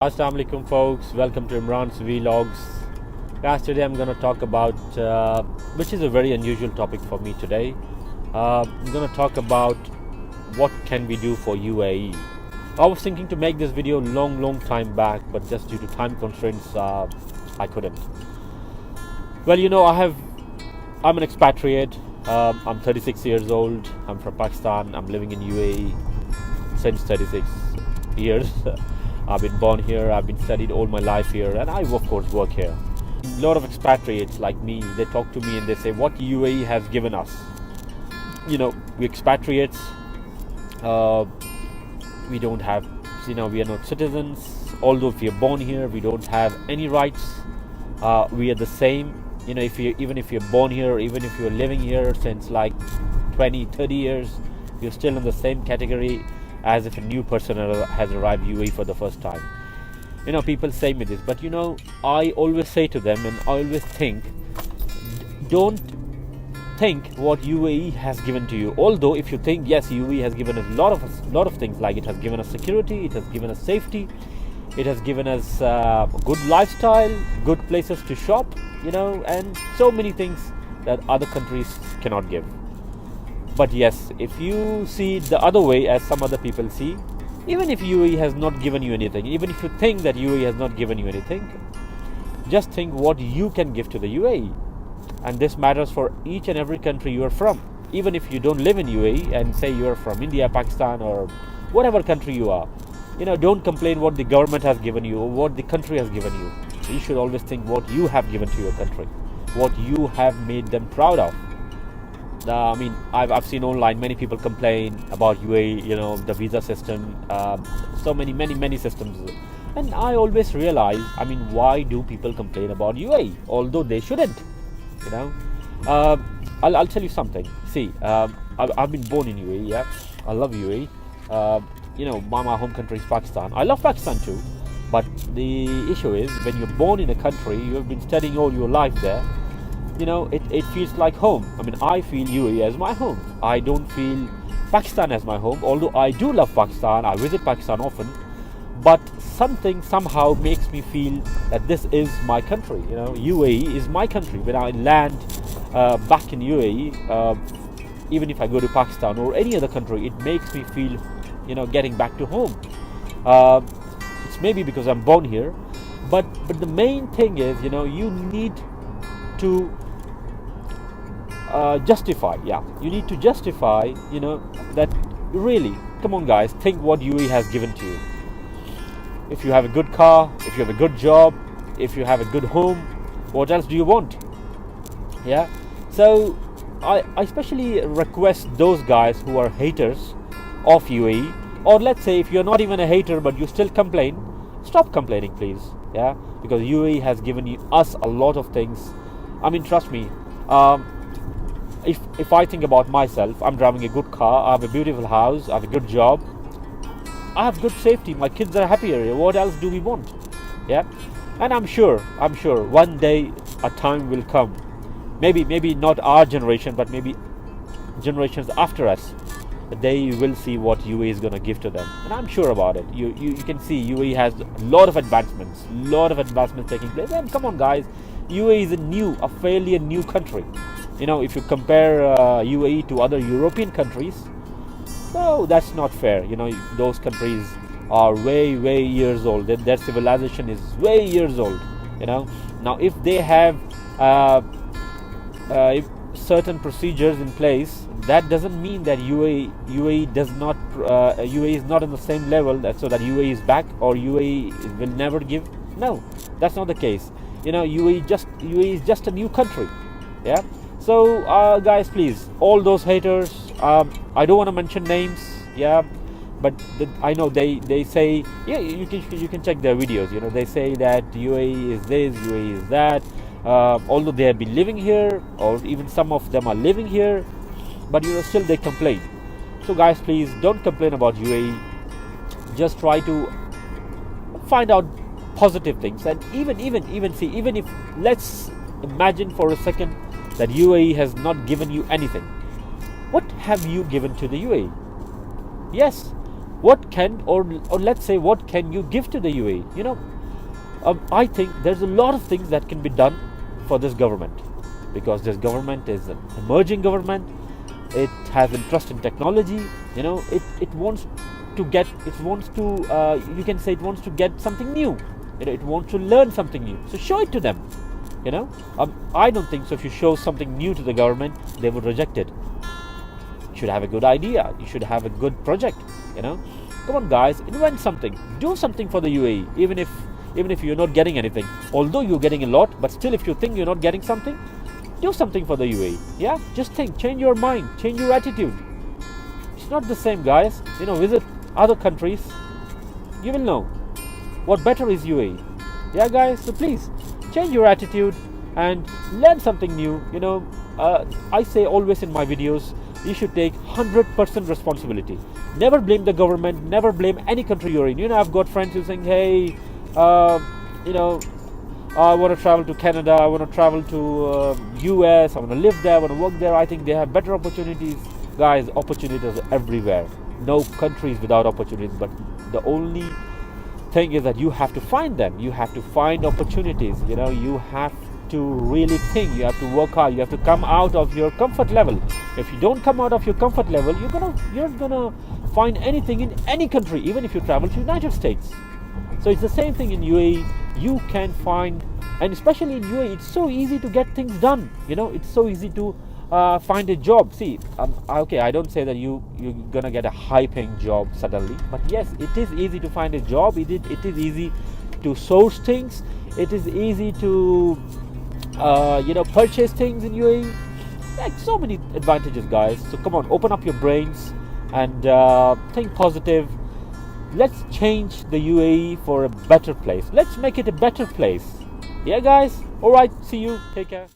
Assalamu alaikum folks, welcome to Imran's Vlogs. Guys, today I'm going to talk about which is a very unusual topic for me today. I'm going to talk about what can we do for UAE. I was thinking to make this video long time back, but just due to time constraints I couldn't. Well, I'm an expatriate. I'm 36 years old. I'm from Pakistan. I'm living in UAE since 36 years. I've been born here, I've been studied all my life here, and I of course work here. A lot of expatriates like me, they talk to me and they say what UAE has given us. We expatriates, we don't have, we are not citizens. Although if you're born here, we don't have any rights. We are the same. Even if you're born here, even if you're living here since like 20-30 years, you're still in the same category as if a new person has arrived UAE for the first time. People say me this, but I always say to them, and I always think, don't think what UAE has given to you. Although if you think, yes, UAE has given us a lot of things, like it has given us security, it has given us safety, it has given us a good lifestyle, good places to shop, and so many things that other countries cannot give. But yes, if you see it the other way, as some other people see, even if UAE has not given you anything, even if you think that UAE has not given you anything, just think what you can give to the UAE. And this matters for each and every country you are from. Even if you don't live in UAE and say you are from India, Pakistan, or whatever country you are, don't complain what the government has given you or what the country has given you. You should always think what you have given to your country, what you have made them proud of. I've seen online many people complain about UAE, the visa system, so many systems. And I always realize, why do people complain about UAE? Although they shouldn't, I'll tell you something. See, I've been born in UAE, yeah. I love UAE. My home country is Pakistan. I love Pakistan too. But the issue is, when you're born in a country, you've been studying all your life there, it feels like home. I feel UAE as my home. I don't feel Pakistan as my home, although I do love Pakistan. I visit Pakistan often, but something somehow makes me feel that this is my country. UAE is my country. When I land back in UAE, even if I go to Pakistan or any other country, it makes me feel, getting back to home. It's maybe because I'm born here, but the main thing is, you need to justify. You need to justify, that really, come on guys, think what UAE has given to you. If you have a good car, if you have a good job, if you have a good home, what else do you want? So I especially request those guys who are haters of UAE, or let's say if you're not even a hater but you still complain, stop complaining please. Because UAE has given us a lot of things. Trust me, if I think about myself, I'm driving a good car, I have a beautiful house, I have a good job, I have good safety, my kids are happier. What else do we want? And I'm sure one day a time will come, maybe not our generation, but maybe generations after us, they will see what UAE is going to give to them, and I'm sure about it. You can see UAE has a lot of advancements taking place. And come on guys, UAE is a fairly new country. If you compare UAE to other European countries, no, that's not fair. Those countries are way years old. Their civilization is way years old. Now if they have if certain procedures in place, that doesn't mean that UAE does not UAE is not on the same level, so that UAE is back or UAE will never give. No, that's not the case. UAE is just a new country. So guys, please, all those haters, I don't want to mention names, but I know they say, you can check their videos. They say that UAE is this, UAE is that, although they have been living here, or even some of them are living here, but still they complain. So guys, please don't complain about UAE. Just try to find out positive things. And even if, let's imagine for a second that UAE has not given you anything. What have you given to the UAE? Yes, what can, or let's say, what can you give to the UAE? I think there's a lot of things that can be done for this government, because this government is an emerging government. It has interest in technology. It wants to get, you can say, it wants to get something new. It wants to learn something new. So show it to them. I don't think so. If you show something new to the government, they would reject it. You should have a good idea. You should have a good project. Come on, guys, invent something. Do something for the UAE, even if you're not getting anything. Although you're getting a lot, but still, if you think you're not getting something, do something for the UAE. Yeah, just think, change your mind, change your attitude. It's not the same, guys. Visit other countries, you will know what better is UAE. Yeah, guys, so please change your attitude and learn something new. I say always in my videos, you should take 100% responsibility. Never blame the government, never blame any country you're in. I've got friends who saying, hey, I want to travel to Canada, I want to travel to US, I want to live there, I want to work there. I think they have better opportunities. Guys, opportunities are everywhere. No country is without opportunities, but the only thing is that you have to find them. You have to find opportunities. You have to really think. You have to work hard. You have to come out of your comfort level. If you don't come out of your comfort level, you're gonna find anything in any country, even if you travel to United States. So it's the same thing in UAE. You can find, and especially in UAE, it's so easy to get things done. It's so easy to find a job. See, okay, I don't say that you're gonna get a high-paying job suddenly, but yes, it is easy to find a job. It is easy to source things. It is easy to purchase things in UAE. Like, so many advantages, guys. So come on, open up your brains and think positive. Let's change the UAE for a better place. Let's make it a better place. Yeah, guys. All right. See you. Take care.